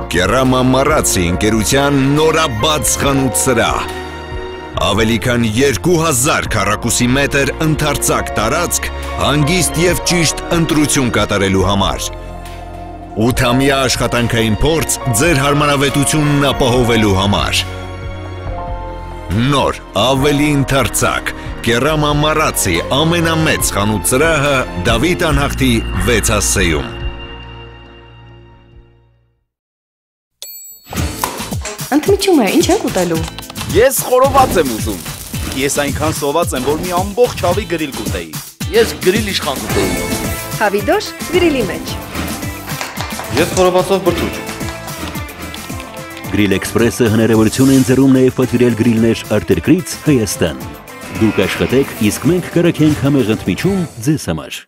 Կերամա Մարացի ընկերության նորաբաց խանութ սրահ։ Ավելի քան 2000 քառակուսի մետր ընդարձակ տարածք հանգիստ և ճիշտ ընտրություն կատարելու համար։ 8-ամյա աշխատանքային փորձ ձեր հարմարավետությունն ապահովելու համար։ Նոր, ավելի ընդարձակ, Կերամա Մարացի ամենամեծ խանութ սրահը Դավիթ անհախտի 6 ասեում։ Ընդմիջում է, ինչ եք ուտելու։ Ես խորոված եմ ուզում։ Ես այնքան սոված եմ, որ մի ամբողջ հավի գրիլ կուտեի։ Ես գրիլ իշխան կուտեի։ Հավիդոշ գրիլի մեջ։ Ես խորովածով բրդուճ։ Գրիլ Էքսպրեսը հնարավորություն են ձեռում նաև պատվիրել գրիլներ արտերկրից Հայաստան։ Դուք աշխատեք, իսկ մենք կրակենք համեղ ընդմիջում ձեզ համար։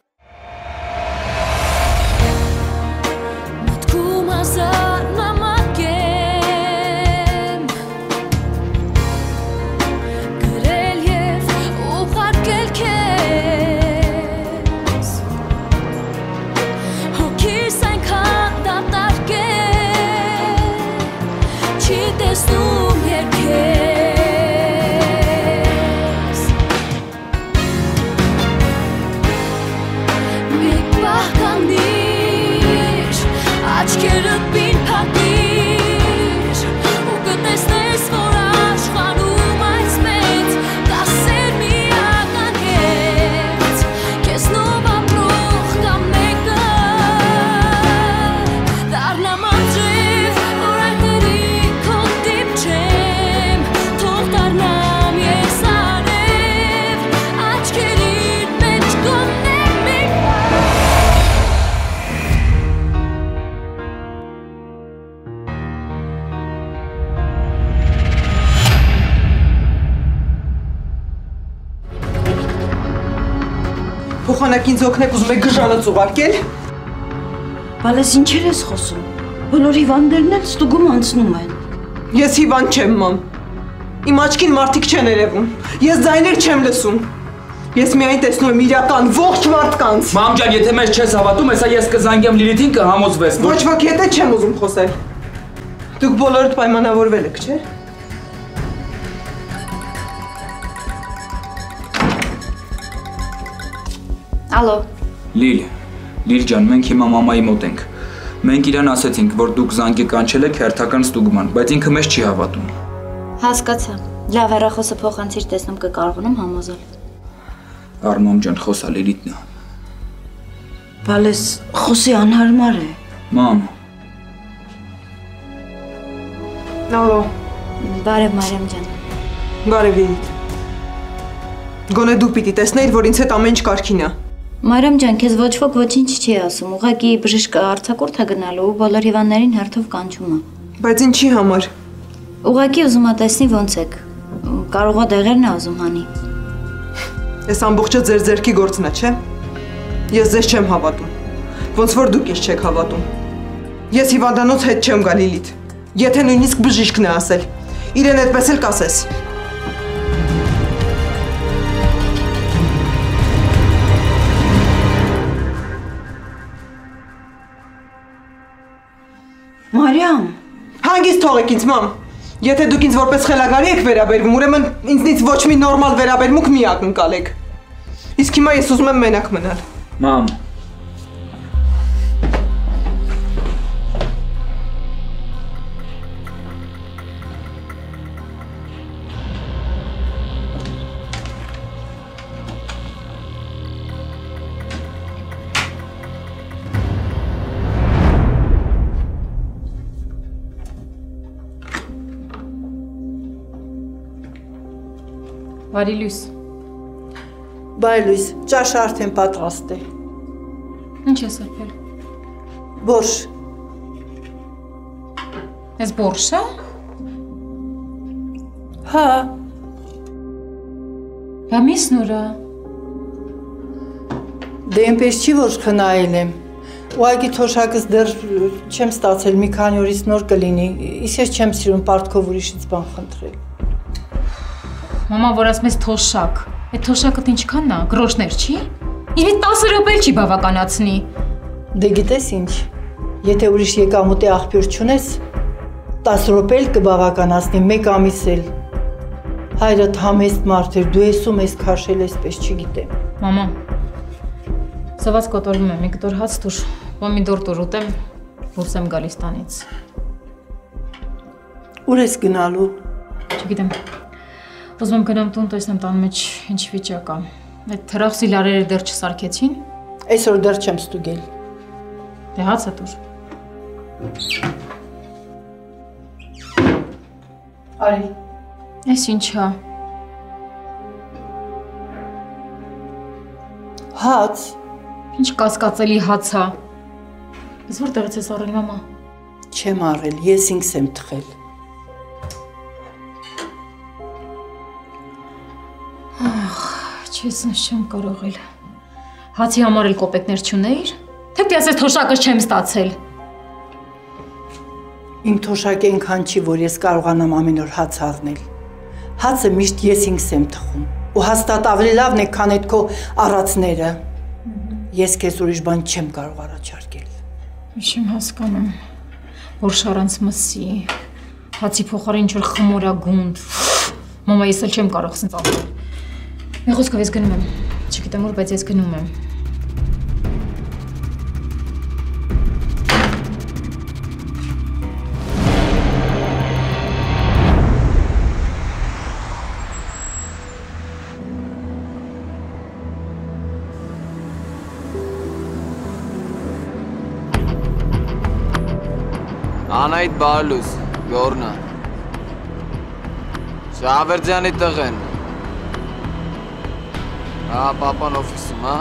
Փոխանակ ինձ օգնեք, ուզում եք գժանը ծուղարկել։ Բալես ինչեր ես խոսում։ Բոլոր հիվանդներն էլ ստուգում անցնում են։ Ես հիվանդ չեմ, մամ։ Իմ աչքին մարդիկ չեն երևում։ Ես ձայներ չեմ լսում։ Ես միայն տեսնում եմ իրական ողջ մարդկանց։ Մամ ջան, եթե մեզ չես հավատում, հեսա ես կզանգեմ Լիլիթին կհամոզվես։ Ոչ ոք հետ չեմ ուզում խոսել։ Դուք բոլորդ պայմանավորվել եք, չէ՞։ Ալո։ Լիլ ջան, մենք հիմա մամայի մոտ ենք։ Մենք իրան ասեցինք, որ դուք զանգի կանչել եք հերթական ստուգման, բայց ինքը մեզ չի հավատում։ Հասկացա։ Լավ, հեռախոսը փոխանցիր, տեսնում կկարողանամ համոզել։ Արմամ ջան, խոսա Լիլիթն է։ Բալես, խոսի անհարմար է։ Մամ։ Ալո։ Բարև Մարիամ ջան։ Բարև Լիլիթ։ Գոնե դու պիտի տեսնեիր, որ ինձ հետ ամեն ինչ կարգին է։ Մարիամ ջան, քեզ ոչ ոք ոչինչ չի ասում, ուղղակի բժիշկը արձակուրդ է գնալու ու բոլոր հիվանդներին հերթով կանչում է։ Բայց ինչի համար։ Ուղղակի ուզում է տեսնի ոնց եք։ Կարող է դեղերն է ուզում հանի։ Այս ամբողջը ձեր ձեռքի գործն է, չէ՞։ Ես ձեզ չեմ հավատում։ Ոնց որ դուք ինձ չեք հավատում։ Ես հիվանդանոց հետ չեմ գա Լիլիթ։ Եթե նույնիսկ բժիշկն է ասել, իրեն այդպես էլ կասես։ Մարիամ, հանգիստ թողեք ինձ, մամ։ Եթե դուք ինձ որպես խելագարի եք վերաբերվում, ուրեմն ինձնից ոչ մի նորմալ վերաբերմունք մի ակնկալեք։ Իսկ հիմա ես ուզում եմ մենակ մնալ։ Մամ։ Բարի լույս։ Բարի լույս, ճաշը արդեն պատրաստ է։ Ինչ ես արկել։ Բորշ։ Ես բորշա։ Հա։ Բա մի սնուրա։ Դե այնպես չի, որ խնայել եմ։ Ուղղակի թոշակս դեռ չեմ ստացել, մի քանի օրից նոր կլինի։ Իսկ ես չեմ սիրում պարտքով ուրիշից բան խնդրել։ Մամա, որ ասում ես թոշակ, այդ թոշակդ ինչքանն է, գրոշներ չի։ Իվի 10 րոպե չի բավականացնի։ Դե գիտես ինչ, Եթե ուրիշ եկամուտի աղբյուր չունես, 10 րոպե էլ կբավականացնի, 1 ամիս էլ։ Հայրդ համեստ մարդ էր, դու եսում ես քաշել այսպես չգիտեմ։ Մամա, սոված կոտորվում եմ, մի կտոր հաց տուր, պոմիդոր տուր ուտեմ, դուրս եմ գալիս տանից։ Ուր ես գնալու։ Չգիտեմ, ուզում եմ գնամ տուն, տեսնեմ տան մեջ ինչ վիճակ ա։ Այդ թրախ սիլարերը դեռ չսարքեցին։ Այսօր դեռ չեմ ստուգել։ Դե հացը տուր։ Արի։ Այս ինչ ա։ Հաց։ Ինչ կասկածելի հաց ա։ Ես որտեղից ես առել, մամա։ Չեմ առել, ես ինքս եմ թխել։ Չես ինձ չեմ կարողել։ Հացի համար էլ կոպեկներ չունեիր, թե պիասես թոշակս չեմ ստացել։ Իմ թոշակը այնքան չի, որ ես կարողանամ ամեն օր հաց առնել։ Հացը միշտ ես ինքս եմ թխում, ու հաստատ ավելի լավն է, քան այդ քո առածները։ Ես քեզ ուրիշ բան չեմ կարող առաջարկել։ Իմ հասկանում, որ շարանց մսի, հացի փոխարեն ինչ-որ խմորագունդ։ Մամա, ես էլ չեմ կարող սենց ապրել։ Մի խոսքով ես գնում եմ, չգիտեմ որ, բայց ես գնում եմ։ Անայդ Բարլուս, Գորնա։ Շավերձյանի տղեն։ Հա, պապան օֆիսում, հա։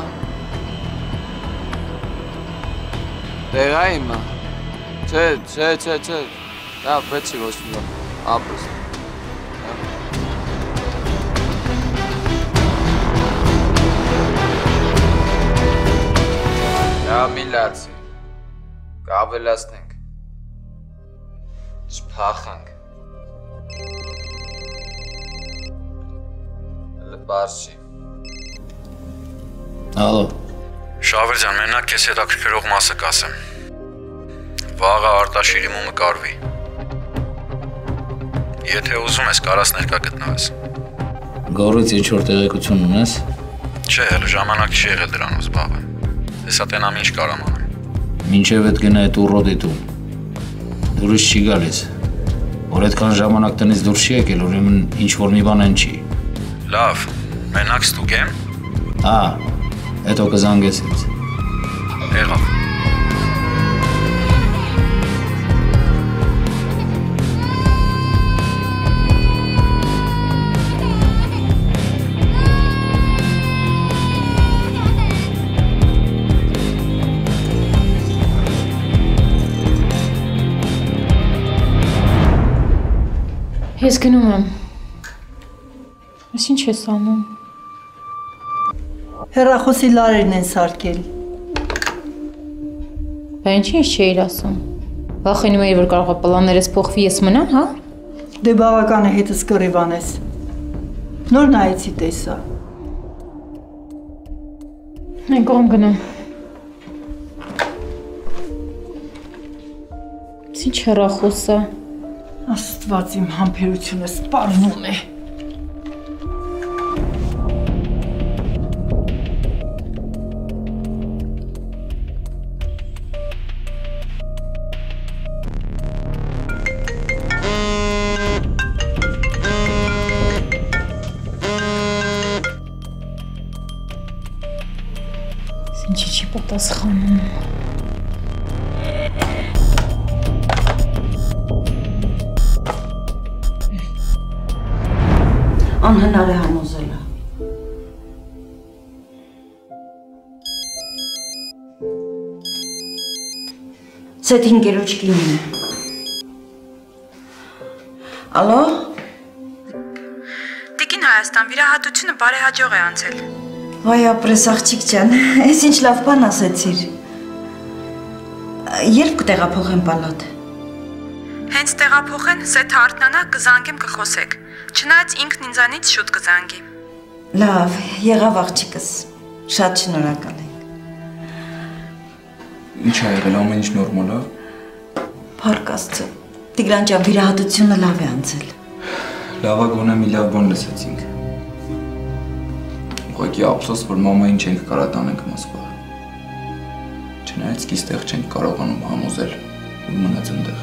Տեղա իմա։ Չէ։ Դա պետք չի ոչ մի բան։ Ապրես։ Դա միլացի։ Կավելացնենք։ Չփախանք։ Լպարշի։ Ալո։ Շավերձյան, մենակ քեզ հետաքրքրող մասը կասեմ։ Վաղը Արտաշիրի մոմը կարվի։ Եթե ուզում ես, կարաս ներկա գտնվես։ Գորից ինչ-որ տեղեկություն ունես։ Չէ, հələ ժամանակ չի եղել դրանով զբաղվեմ։ Հեսա տենամ ինչ կարամ անեմ։ Մինչև այդ գնա այդ ուռոդիտում։ Դուրս չի գալիս։ Որ այդքան ժամանակ տնից դուրս չի եկել, ուրեմն ինչ-որ մի բան են չի։ Լավ, մենակ ստուգեմ։ Հա, հետո կզանգես ինձ։ Եղավ։ Ես գնում եմ։ Ես ինչ ես անում։ Հեռախոսի լարերն են սարքել։ Բա ինչ չէիր ասում։ Վախենում էի, որ կարող է պլաններս փոխվի, ես մնամ, հա։ Դե բավական է հետս կռիվանես։ Նոր նայեցի տեսա։ Մենք կողմ գնամ։ Ինչ հեռախոս է։ Աստված իմ համբերությունը սպառնում է։ Ինչի չի պատասխանում։ Անհնար է համոզելը։ Սետ հինգերոջ կինին է։ Ալո։ Տիկին Հայաստան, վիրահատությունը բարեհաջող է անցել։ Վայ ապրես աղջիկ ջան, ես ինչ լավ բան ասեցիր։ Երբ կտեղափոխեմ պալատ։ Հենց տեղափոխեն, Սեթը արթնանա, կզանգեմ կխոսեք։ Չնայած ինքն ինձանից շուտ կզանգի։ Լավ, եղավ աղջիկս, շատ շնորհակալ եմ։ Ինչ ա եղել, ամեն ինչ նորմալ է։ Փառք Աստծո։ Տիգրան ջան, վիրահատությունը լավ է անցել։ Լավա գոնե մի լավ բան լսեցինք։ Ուղղակի ափսոս, որ մամային չենք կարա տանենք Մոսկվա։ Չնայած կիստեղ չենք կարողանում համոզել, որ մնաց ընդեղ։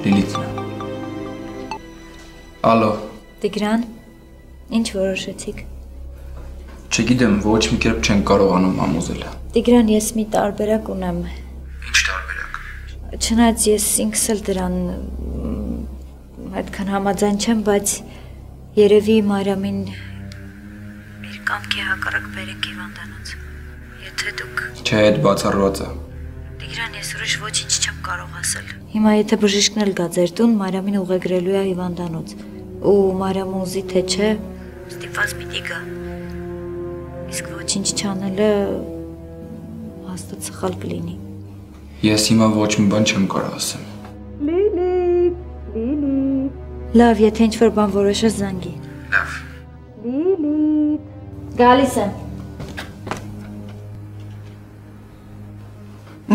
Լիլիթն է։ Ալո։ Տիգրան, ինչ որոշեցիք։ Չգիտեմ, ոչ մի կերպ չենք կարողանում համոզել։ Տիգրան, ես մի տարբերակ ունեմ։ Ինչ տարբերակ։ Չնայած ես ինքս էլ դրան այդքան համաձայն չեմ, բայց երևի Մարիամին իր կամքի հակառակ բերենք հիվանդանոց։ Եթե դուք Չէ, այդ բացառված է։ Տիգրան, ես ուրիշ ոչինչ չեմ կարող ասել։ Հիմա եթե բժիշկն էլ գա ձեր տուն, Մարիամին ուղեգրելու է հիվանդանոց։ Ու Մարիամը ուզի թե չէ, ստիպված պիտի գա։ Իսկ ոչինչ չանելը հաստատ սխալ կլինի։ Ես հիմա ոչ մի բան չեմ կարող ասեմ։ Լիլիթ։ Լավ, եթե ինչ-որ բան որոշես զանգի։ Լավ։ Լիլիթ։ Գալիս եմ։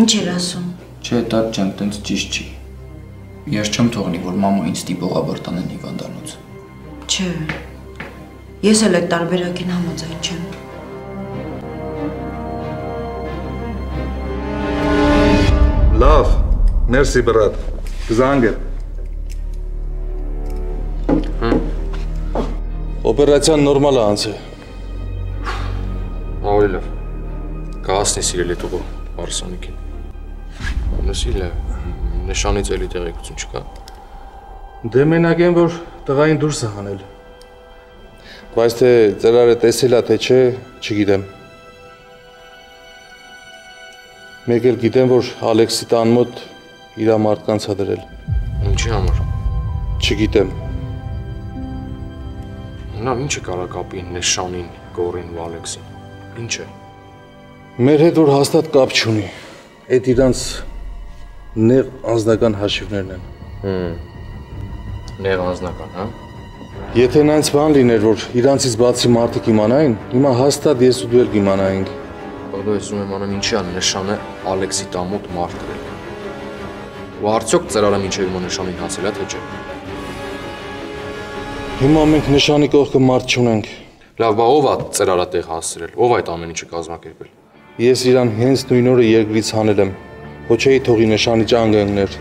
Ինչ էր ասում։ Չէ, տատ ջան, տենց ճիշտ չի։ Ես չեմ թողնի, որ մամա ինձ տիպողաբար տանեն հիվանդանոց։ Չէ։ Ես էլ այդ տարբերակին համաձայն չեմ։ Լավ, մերսի բրատ, կզանգեմ։ Օպերացիան նորմալ է անցել։ Ավելի լավ, կհասնի սիրելի տուղու Արսանիկին։ Նսիլ է, նշանից էլի տեղեկություն չկա։ Դե մենակ եմ, որ տղային դուրս է հանել։ Բայց թե ծրարը տեսել է, թե չէ, չգիտեմ։ Մեկ էլ գիտեմ, որ Ալեքսի տան մոտ իր մարդկանց է դրել։ Ինչի համար։ Չգիտեմ։ Նա ինչը կարա կապի նշանին, Գորին ու Ալեքսին։ Ինչ է։ Մեր հետ որ հաստատ կապ չունի։ Այդ իրանց նեղ անձնական հաշիվներն են։ Նեղ անձնական, հա։ Եթե նայց բան լիներ, որ իրանցից բացի մարդիկ իմանային, հիմա հաստատ ես ու դու էլ կիմանայինք։ Բադո ես ում եմ անում ինչի ան նշանը Ալեքսի տամոտ մարդ գրել։ Ու արդյոք ծրարը մինչև հիմա նշանին հասել է, թե չէ։ Հիմա մենք նշանի կողքը մարդ չունենք։ Լավ, բա ով է ծրարը տեղ հասցրել, ով այդ ամեն ինչը կազմակերպել։ Ես իրան հենց նույն օրը երկրից հանել եմ, ոչ էի թողի նշանի ճանգը ընկներ։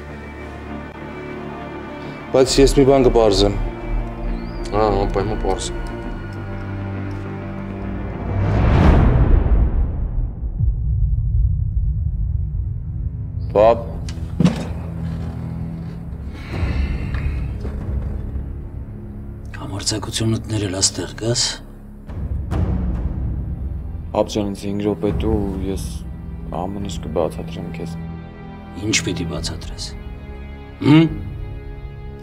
Բայց ես մի բան կպարզեմ։ Անպայման պարզ։ Պապ։ Համարձակությունդ ներել աստեղ գաս։ Պապ ջան, ինձ 5 րոպե դու ես ամեն ինչ կբացատրեմ քեզ։ Ինչ պիտի բացատրես։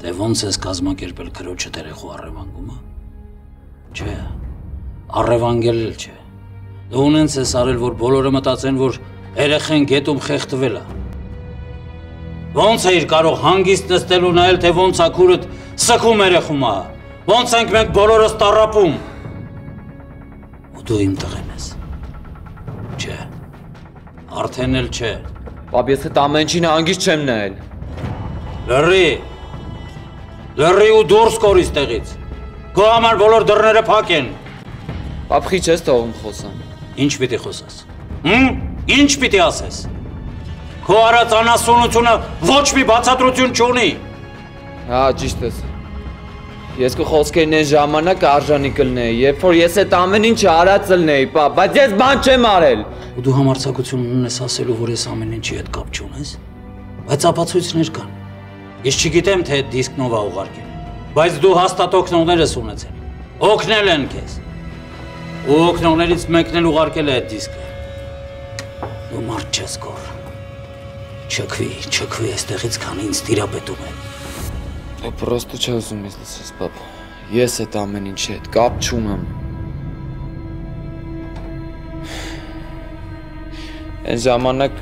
Դե ոնց ես կազմակերպել քրոջը երեխու առևանգումը։ Չէ, առևանգել էլ չէ։ Դու ունենց ես արել, որ բոլորը մտածեն, որ երեխեն գետում խեղդվել է։ Ոնց էիր կարող հանգիստ նստել ու նայել, թե ոնց է քուրդ սգում երեխումա։ Ոնց ենք մենք բոլորս տառապում։ Ու դու իմ տղեն ես։ Չէ։ Արդեն էլ չէ։ Պապ, ես այդ ամեն ինչին հանգիստ չեմ նայել։ Լռի։ Լռի ու դուրս կորից տեղից։ Քո համար բոլոր դռները փակ են։ Պապ, խի չես թողում խոսամ։ Ինչ պիտի խոսես։ Ինչ պիտի ասես։ Քո արած անասունությունը ոչ մի բացատրություն չունի։ Հա, ճիշտ ես։ Ես քո խոսքերն այն ժամանակ արժանի կլնեի, երբ որ ես այդ ամեն ինչը արած լնեի, պապ, բայց ես բան չեմ արել։ Ու դու համարձակություն ունես ասելու, որ ես ամեն ինչի հետ կապ չունես։ Բայց ապացույցներ կան։ Ես չգիտեմ, թե այդ դիսկն ով է ուղարկել, բայց դու հաստատ օգնողներ ես ունեցել։ Օգնել են քեզ։ Ու օգնողներից մեկն էլ ուղարկել է այդ դիսկը։ Դու մարդ չես կոր։ Չքվի այստեղից, քանի ինձ տիրապետում են։ Դու պրոստը չես ուզում ես լսես, պապ։ Ես այդ ամեն ինչի հետ կապ չունեմ։ Այն ժամանակ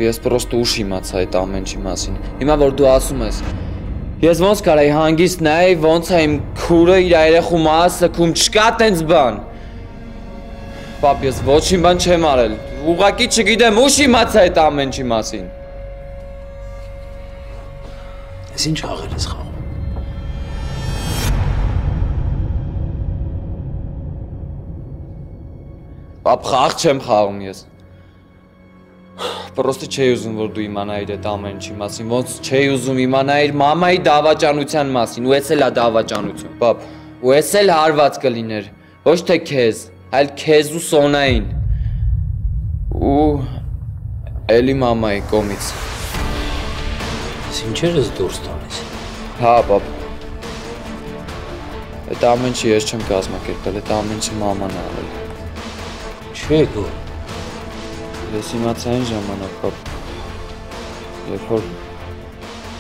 ես պրոստը ուշ իմացա այդ ամեն ինչի մասին։ Հիմա որ դու ասում ես, ես ոնց կարայի հանգիստ նայեի, ոնց է իմ քուրը իր երեխու մասը, ում չկա տենց բան։ Պապ, ես ոչինչ բան չեմ արել։ ուղղակի չգիտեմ ուշ իմացա այդ ամեն ինչի մասին։ Ես ինչ խաղեր ես խաղում։ Պապ խաղ չեմ խաղում ես։ Պրոստը չէի ուզում որ դու իմանայիր այդ ամեն ինչի մասին, ոնց չէի ուզում իմանայիր մամայի դավաճանության մասին, ու էս էլ է դավաճանություն, պապ, ու էս էլ հարված կլիներ, ոչ թե քեզ, այլ քեզ ու Սոնային։ Ու էլի մամայի կողմից։ Ես ինչերս դուրս տալիս։ Հա, պապ։ Այդ ամեն ինչը ես չեմ կազմակերպել, այդ ամեն ինչը մաման է արել։ Չէ գո։ Ես իմացա այն ժամանակ, պապ, երբ որ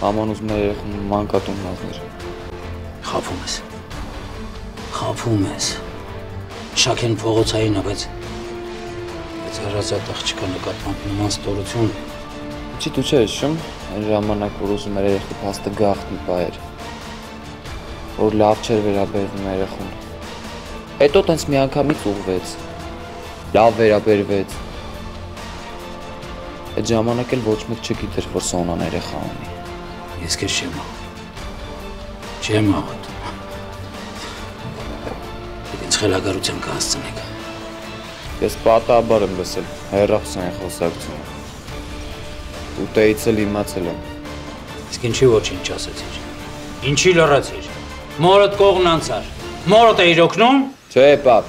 մաման ուզում է երեխուն մանկատուն հանձներ։ Խափում ես։ Շաքեն փողոցային է, բայց հրացատ աղջիկա նկատմամբ նման ստորություն։ Ինչի դու չէ հիշում, այն ժամանակ, որ ուզում էր երեխի փաստը գաղտնի պահեր, որ լավ չէր վերաբերվում երեխուն։ Հետո տենց միանգամից ուղղվեց, լավ վերաբերվեց։ Այդ ժամանակ էլ ոչ մեկ չգիտեր, որ Սոնան երեխա ունի։ Ես քեզ չեմ աղոթում։ Ինձ խելագարության կհասցնեք։ Ես պատահաբար եմ լսել հեռախոսային խոսակցությունը։ Ուտեից էլ իմացել եմ։ Իսկ ինչի ոչինչ ասեցիր։ Ինչի լռացիր։ Մորդ կողմն անցար։ Մորդ էիր օգնում։ Չէ, պապ։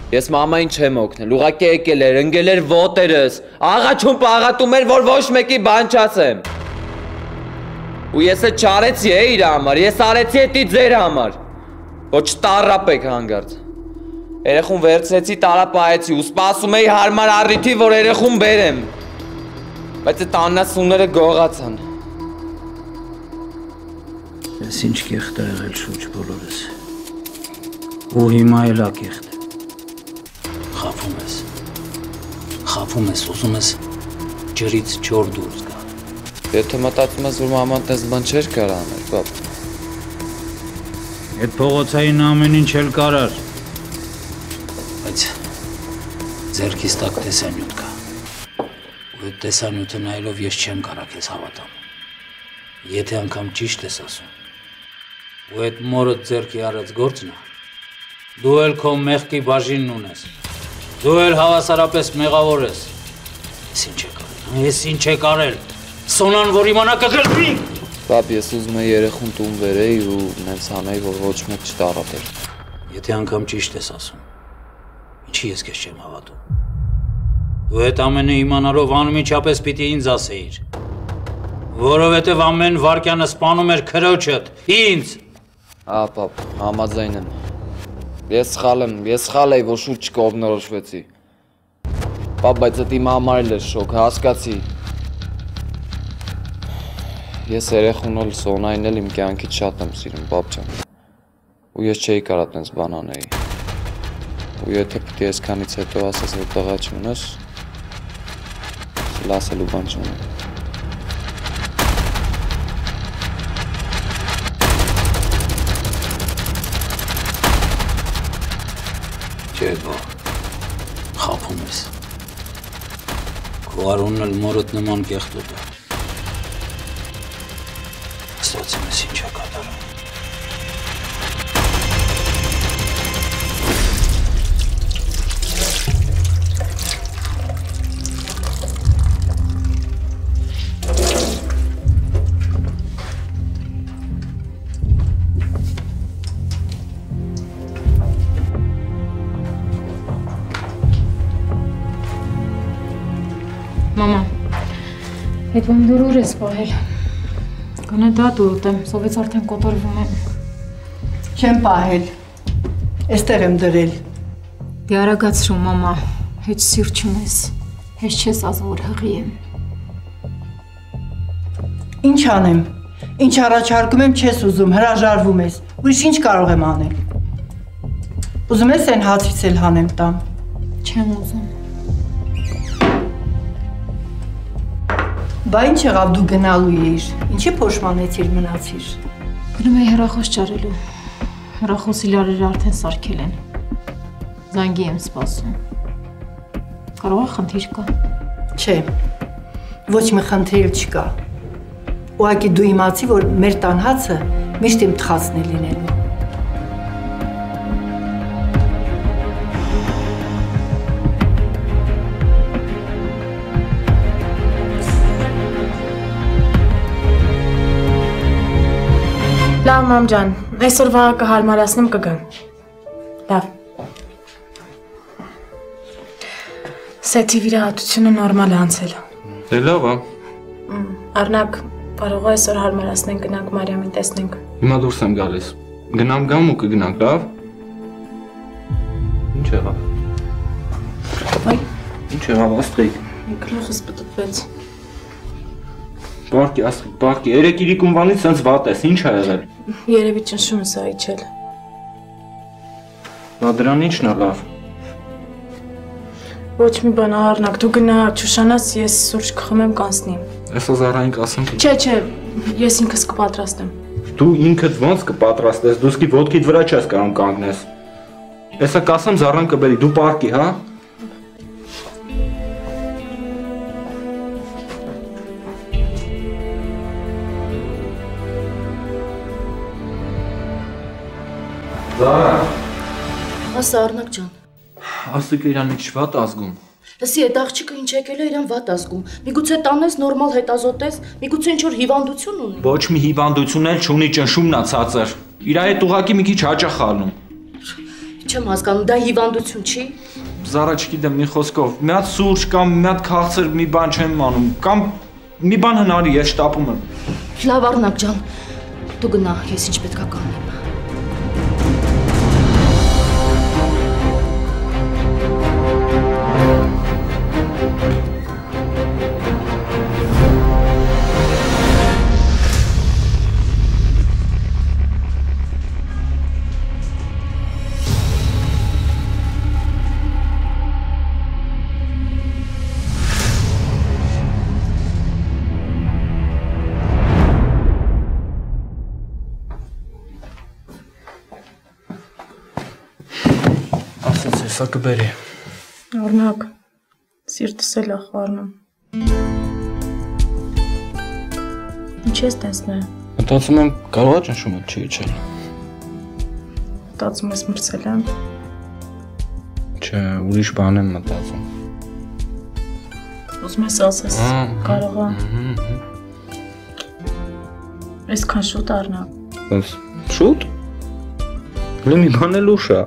Ես մամային չեմ օգնել, ուղղակի եկել էր, ընկել էր ոտերս, աղաչում պաղատում էր, որ ոչ մեկի բան չասեմ։ Ու ես էլ չարեցի իր համար, ես արեցի էդի ձեր համար, որ չտառապեք հանգարց։ Երեխուն վերցրեցի տարապահեցի ու սպասում էի հարմար առիթի, որ երեխուն բերեմ։ Բայց այդ անասունները գողացան։ Ես ինչ կեղտ է եղել շուտ բոլորս։ Ու հիմա էլ ա կեղտ։ Խափում ես, ուզում ես ջրից ջոր դուրս գա։ Եթե մտածում ես, որ մաման տես բան չէր կարող անել, պապ։ Այդ փողոցային ամեն ինչ էլ կարար։ Բայց ձեռքիս տակ տեսանյութ կա։ Ու այդ տեսանյութը նայելով ես չեմ կարող քեզ հավատամ։ Եթե անգամ ճիշտ ես ասում։ Ու այդ մորդ ձեռքի արած գործն է։ Դու էլ քո մեղքի բաժինն ունես։ Դու էլ հավասարապես մեղավոր ես։ Ես ինչ եք արել։ Սոնան, որ իմանա կգրվի։ Պապ, ես ուզում եմ երեխուն տուն վերեի ու նենց անեի, որ ոչ մեկ չտառապեր։ Եթե անգամ ճիշտ ես ասում, ինչի ես քեզ չեմ հավատում։ Դու այդ ամենը իմանալով անմիջապես պիտի ինձ ասեիր։ Որովհետև ամեն վարկյանը սպանում էր քրոջդ, ինձ։ Հա, պապ, համաձայն եմ։ Ես սխալ էի, որ շուտ չկողմնորոշվեցի։ Պապ, բայց այդ իմ համար էլ էր շոկ, հասկացի։ Ես երեխուն էլ Սոնային էլ իմ կյանքից շատ եմ սիրում, պապ ջան։ Ու ես չէի կարող տենց բան անեի։ Ու եթե պիտի այսքանից հետո ասես, որ տղա չունես, լասելու բան չունեմ։ Չէ, բա, խափում ես։ Քո արունն էլ մորդ նման կեղտոտ է։ Ստացում ես ինչ է կատարում։ Մամա, այդ բան դուր ուր ես պահել։ Գոնե դա դուր ուտեմ, սովից արդեն կոտորվում եմ։ Չեմ պահել, էստեղ եմ դրել։ Դե արագացրու, մամա, հեչ սիրտ չունես, հեչ չես ասում, որ հղի եմ։ Ինչ անեմ, ինչ առաջարկում եմ չես ուզում, հրաժարվում ես, ուրիշ ինչ կարող եմ անել։ Ուզում ես են հացից էլ հանեմ տամ։ Չեմ ուզում։ Բա ինչ եղավ դու գնալու էիր, ինչի փոշմանեցիր մնացիր։ Գնում էի հեռախոս ճարելու, հեռախոսի լարերը արդեն սարքել են, զանգի եմ սպասում։ Կարող է խնդիր կա։ Չէ, ոչ մի խնդիր չկա։ Ուղղակի դու իմացի, որ մեր տան հացը միշտ իմ թխածն է լինելու։ Լավ, մամ ջան, այսօրվա կհարմարացնեմ կգամ։ Լավ։ Սեթի վիրահատությունը նորմալ է անցել։ Դե լավ, Առնակ, կարող է այսօր հարմարացնենք, գնանք Մարիամին տեսնենք։ Հիմա դուրս եմ գալիս։ Գնամ գամ ու կգնանք, լավ։ Ինչ եղավ։ Այ, Ինչ եղավ, Աստղիկ։ գլուխս պտտվեց։ Բարկի, Աստղիկ, բարկի, երեք իրիկունվանից սենց վատ ես, ինչ ա եղել։ Երևի ճնշումս է իջել։ Բա դրան ինչն է լավ։ Ոչ մի բան, Առնակ, դու գնա Չուշանաս, ես սուրճ կխմեմ կանցնի։ Այսօր Զարային կասեմ։ Չէ, ես ինքս կպատրաստեմ։ Դու ինքդ ոնց կպատրաստես, դու սկի ոտքիդ վրա չես կարող կանգնես։ Էսա կասեմ Զարան կբերի, դու պարկի, հա։ Զարա։ Ասա Առնակ ջան։ Աստղիկը իրան ինչ վատ ազգում։ Լսի, այդ աղջիկը ինչ եկել է իրան վատ ազգում։ Միգուցե տանես նորմալ հետազոտես, միգուցե ինչ-որ հիվանդություն ունի։ Ոչ մի հիվանդություն էլ չունի, ճնշումն ա ցածր։ Իր այդ ուղակի մի քիչ հաճախ ալնում։ Չեմ հասկանում, դա հիվանդություն չի։ Զարա, չգիտեմ, մի խոսքով, մի հատ սուրճ կամ մի հատ քաղցր մի բան չեմ անում, կամ մի բան հնարի, ես շտապում եմ։ Լավ Առնակ ջան, դու գնա, ես ինչ պետք է կանեմ։ Սա կբերի։ Առնակ, սիրտս էլ է խառնում։ Ինչ ես տեսնում։ Մտածում եմ կարող է ճնշումը չի իջել։ Մտածում ես մրցել եմ։ Չէ, ուրիշ բան եմ մտածում։ Ուզում ես ասես, կարող է։ Այսքան շուտ Առնակ։ Ոնց շուտ։ Լի մի բան էլ ուշ է։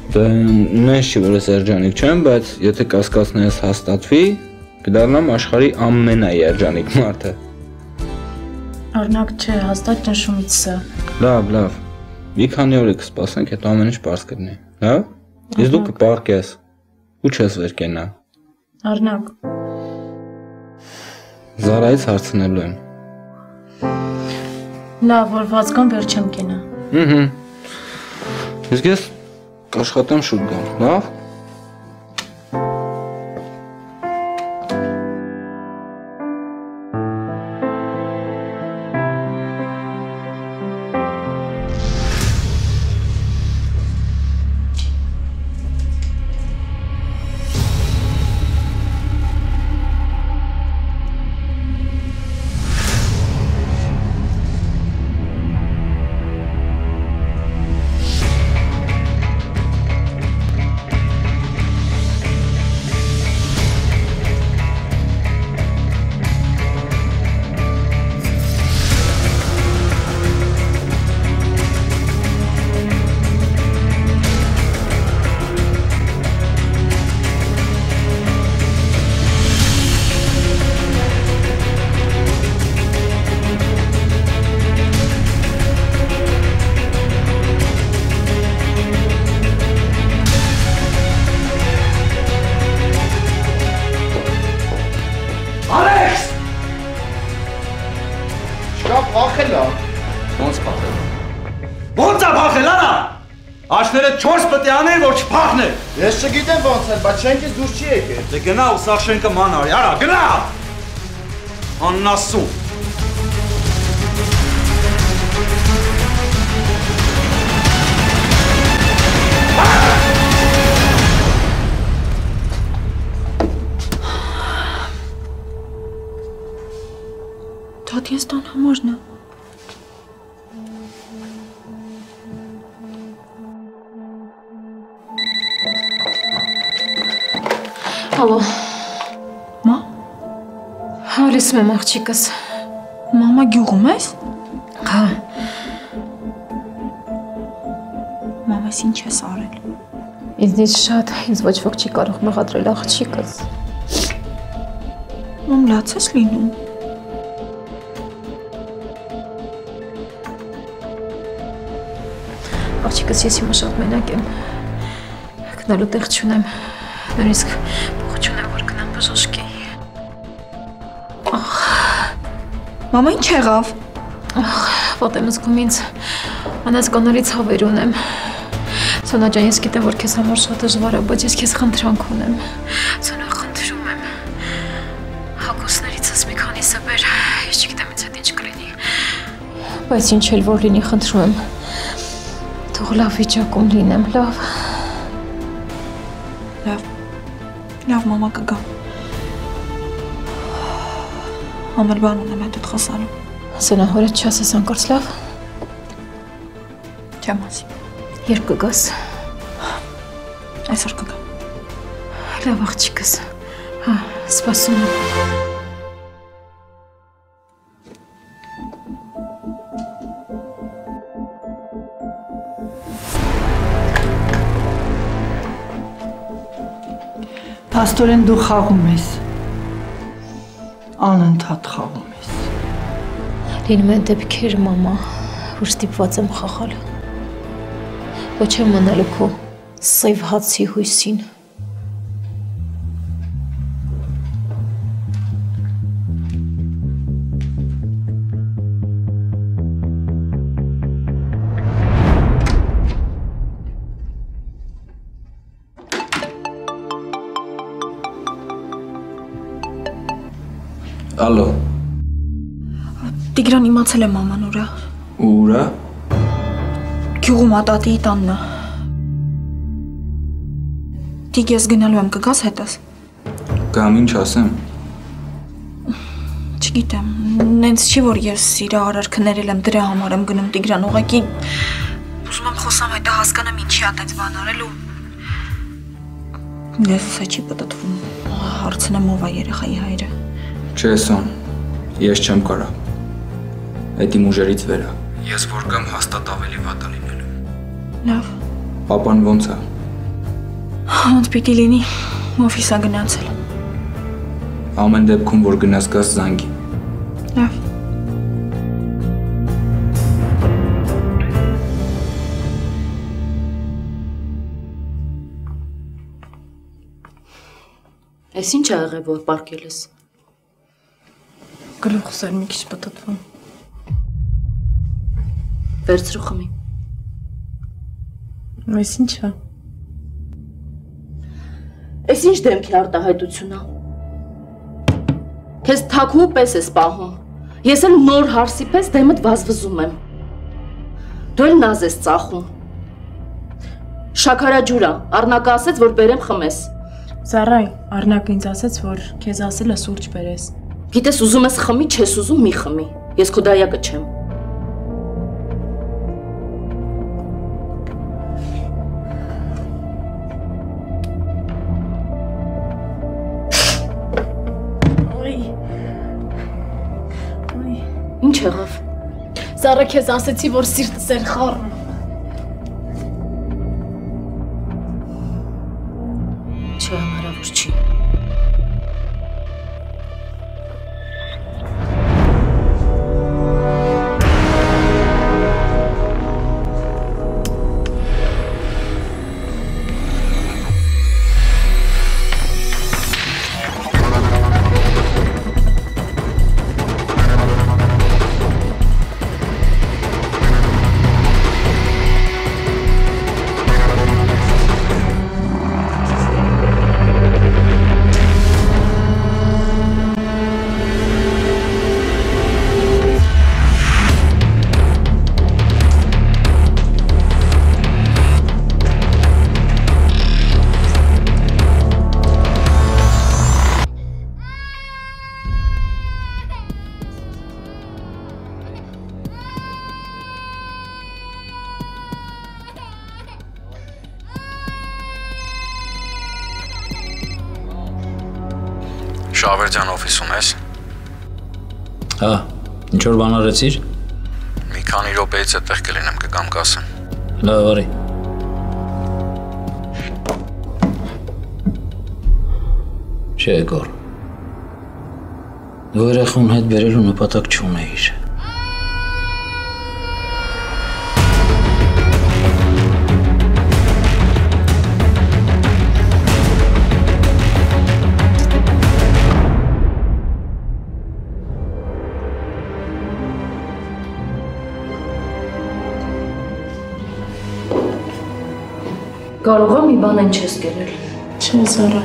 Դե նենց չի որ ես երջանիկ չեմ, բայց եթե կասկածներս հաստատվի, կդառնամ աշխարհի ամենաերջանիկ մարդը։ Առնակ չէ, հաստատ ճնշումից է։ Լավ։ Մի քանի օր կսպասենք, հետո ամեն ինչ պարզ կլինի, լավ։ Իսկ դու կպարկես ու չես վեր կենա։ Առնակ։ Զարայից հարցնելու եմ։ Լավ, որ վազգան վեր չեմ կենա։ Իսկ ես կաշխատեմ շուտ գամ, լավ։ Աշները 4 պետք է անել, որ չփախներ։ Ես չգիտեմ ոնց է, բայց շենքից դուրս չի եկել։ Դե գնա ու սա շենքը ման արի, արա, գնա։ Աննասուն։ Դատի ես տան համարն է։ Ալո։ Մա։ Հալիսում եմ աղջիկս։ Մամա գյուղում ես։ Հա։ Մամաս ինչ ես արել։ Ինձնից շատ, ինձ ոչ ոք չի կարող մեղադրել աղջիկս։ Մամ լաց ես լինում։ Աղջիկս ես հիմա շատ մենակ եմ։ Գնալու տեղ չունեմ։ Նույնիսկ փող չունեմ, որ գնամ բժշկի։ Մամա ինչ եղավ։ Ոտ եմ զգում ինձ անհասկանալի ցավեր ունեմ։ Սոնա ջան, ես գիտեմ, որ քեզ համար շատ դժվար է, բայց ես քեզ խնդրանք ունեմ։ Սոնա, խնդրում եմ։ Հակոսներիցս մի քանիսը բեր, ես չգիտեմ ինձ հետ ինչ կլինի։ Բայց ինչ էլ որ լինի, խնդրում եմ։ Թող լավ վիճակում լինեմ, լավ։ Լավ, մամա կգա։ Ամել բան ունեմ հետդ խոսալու։ Սոնա, հորդ չասես անկորձ լավ։ Չեմ ասի։ Երբ կգաս։ Այսօր կգա։ Լավ աղջիկս։ Հա, սպասում եմ։ Փաստորեն դու խաղում ես։ Անընդհատ խաղում ես։ Լինում են դեպքեր, մամա, որ ստիպված եմ խաղալ։ Ոչ եմ մնալու քո սև հացի հույսին։ Ալո։ Տիգրան իմացել է մաման ուրա։ Ուրա։ Գյուղում ատատիի տանն է։ Տիգ ես գնալու եմ, կգաս հետս։ Գամ ինչ ասեմ։ Չգիտեմ, նենց չի որ ես իրա արարքը ներել եմ, դրա համար եմ գնում Տիգրան, ուղղակի ուզում եմ խոսամ հետո հասկանամ ինչի ա տենց բան արել ու լեզուսը չի պտտվում, հարցնեմ ով ա երեխայի հայրը։ Չէ, Սոն, ես չեմ կարա։ Այդ իմ ուժերից վեր է։ Ես որ գամ հաստատ ավելի վատ է լինելու։ Լավ։ Պապան ոնց է։ Ոնց պիտի լինի, օֆիս ա գնացել։ Ամեն դեպքում որ գնաս գաս զանգի։ Լավ։ Այս ինչ ա եղել որ պարկել ես։ Գլուխս էր մի քիչ պտտվում։ Վերցրու խմի։ Այս ինչ է։ Այս ինչ դեմքի արտահայտություն է։ Քեզ թաքու պես ես պահում։ Ես էլ նոր հարսի պես դեմդ վազվզում եմ։ Դու էլ նազ ես ծախում։ Շաքարաջուրա, Առնակը ասեց, որ բերեմ խմես։ Զարայ, Առնակը ինձ ասեց, որ քեզ ասել է սուրճ բերես։ Գիտես ուզում ես խմի, չես ուզում մի խմի։ Ես քո դայակը չեմ։ Ինչ եղավ։ Զարը քեզ ասեցի, որ սիրտս էր խառնում։ Չէ, հնարավոր չի։ Շավերդյան օֆիսում ես։ Հա, ինչ որ բան արեցիր։ Մի քանի րոպեից այդտեղ կլինեմ, կգամ կասեմ։ Լավ, արի։ Չէ, Գոր։ Դու երեխուն հետ բերելու նպատակ չունեիր։ Կարող եմ մի բան են չես կերել։ Չէ, Զարա։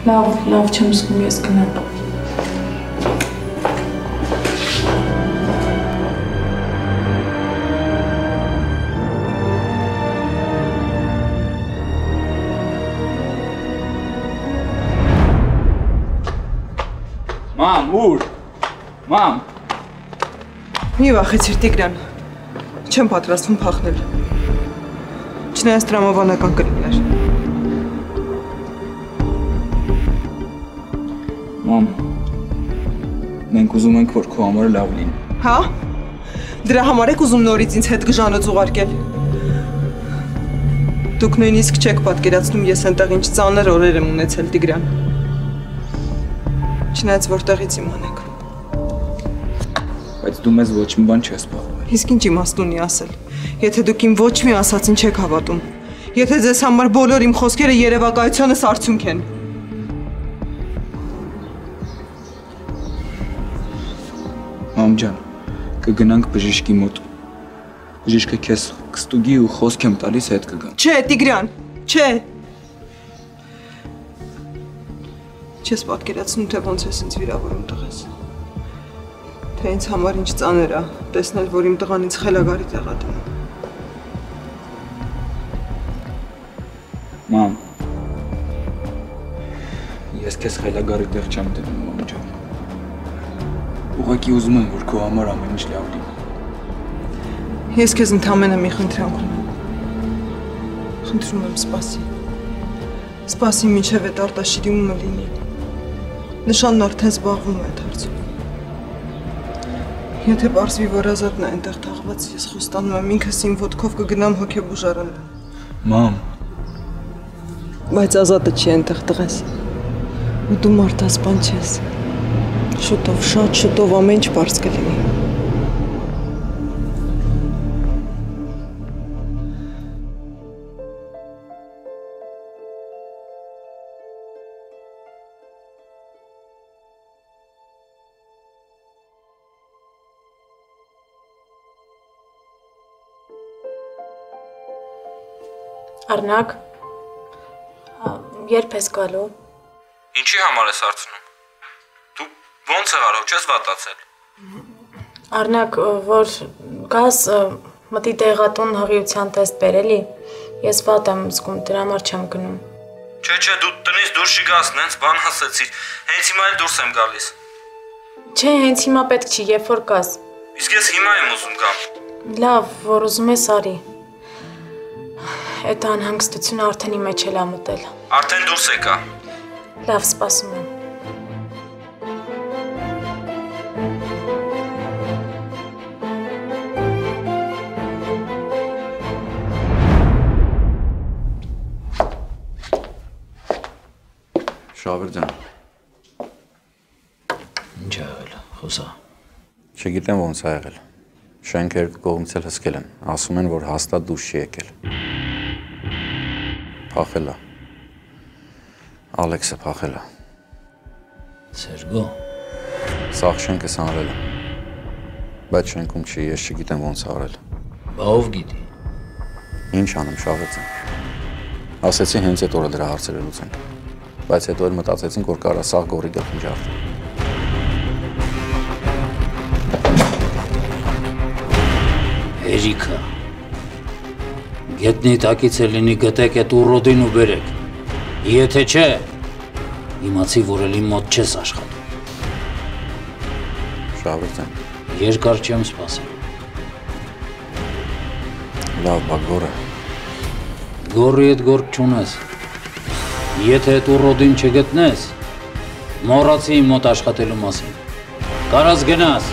Լավ չեմ զգում, ես գնամ։ Մամ, ուր։ Մամ։ Մի վախեցիր Տիգրան, չեմ պատրաստվում փախնել, չնայած տրամաբանական կլիներ։ Մամ, մենք ուզում ենք, որ քո համարը լավ լինի։ Հա? Դրա համար եք ուզում նորից ինձ հետ գժանոց ուղարկել։ Դուք նույնիսկ չեք պատկերացնում ես այնտեղ ինչ ծանր օրեր եմ ունեցել Տիգրան։ Չնայած որտեղից իմանեք։ Բայց դու մեզ ոչ մի բան չես պատմել։ Իսկ ինչ իմաստ ունի ասել։ Եթե դուք իմ ոչ մի ասածին չեք հավատում։ Եթե ձեզ համար բոլոր իմ խոսքերը երևակայությանս արդյունք են։ Մամ ջան, կգնանք բժիշկի մոտ։ Բժիշկը քեզ կստուգի ու խոսք եմ տալիս հետ կգան։ Չէ, Տիգրան, չէ։ Չես պատկերացնում, թե ոնց ես ինձ վիրավորում տղես։ Թե ինձ համար ինչ ծանր է տեսնել, որ իմ տղան ինձ խելագարի տեղադրում։ Մամ, ես քեզ խելագարի տեղ չեմ դնում, մամ ջան։ Ուղղակի ուզում եմ, որ քո համար ամեն ինչ լավ լինի։ Ես քեզ ընդամենը մի խնդրանք ունեմ։ Խնդրում եմ, սպասի։ Սպասի մինչև այդ արտաշիրիմումը լինի։ Նշանն արդեն զբաղվում է այդ հարցով։ Եթե պարզվի, որ Ազատն է այնտեղ թաղված, ես խոստանում եմ ինքս իմ ոտքով կգնամ հոգեբուժարան։ Մամ։ Բայց Ազատը չի այնտեղ տղես։ Ու դու մարդասպան չես։ Շուտով, շատ շուտով ամեն ինչ պարզ կլինի։ Արնակ, երբ ես գալու։ Ինչի համար ես հարցնում։ Դու ոնց եղարով չես վատացել։ Արնակ, որ գաս մտի տեղատուն հղիության տեստ բերելի, ես վատ եմ զգում, դրա համար չեմ գնում։ Չէ, դու տնից դուրս չի գաս, նենց բան ասեցիր։ Հենց հիմա էլ դուրս եմ գալիս։ Չէ, հենց հիմա պետք չի, երբ որ գաս։ Իսկ ես հիմա եմ ուզում գամ։ Լավ, որ ուզում ես արի։ Այդ անհանգստությունը արդեն իմ մեջ էլ ամտել։ Արդեն դուրս եկա։ Լավ, սպասում եմ։ Շավերդյան։ Ինչ ա եղել, խոսա։ Չգիտեմ ոնց ա եղել։ Շենքը երկու կողմից էլ հսկել են, ասում են, որ հաստատ դուրս չի եկել։ Փախել է։ Ալեքսը փախել է։ Սերգո։ Սաղ շենքը սանրել է։ Բայց շենքում չի, ես չգիտեմ ոնց արել։ Բա ով գիտի։ Ինչ անեմ, Շավերդյան։ Ասեցի հենց այդ օրը դրա հարցերը լուծենք։ Բայց հետո էլ մտածեցինք, որ կարա սաղ գորի գլխին ջարդի։ Էրիկա։ Գետնի տակից է լինի գտեք այդ ուռոդին ու բերեք։ Եթե չէ, իմացի, որ էլ իմ մոտ չես աշխատում։ Շավերդյան։ Երկար չեմ սպասել։ Լավ, բա գորը։ Գորի հետ գործ չունես։ Եթե այդ ուռոդին չգտնես, մոռացի իմ մոտ աշխատելու մասին։ Կարաս գնաս։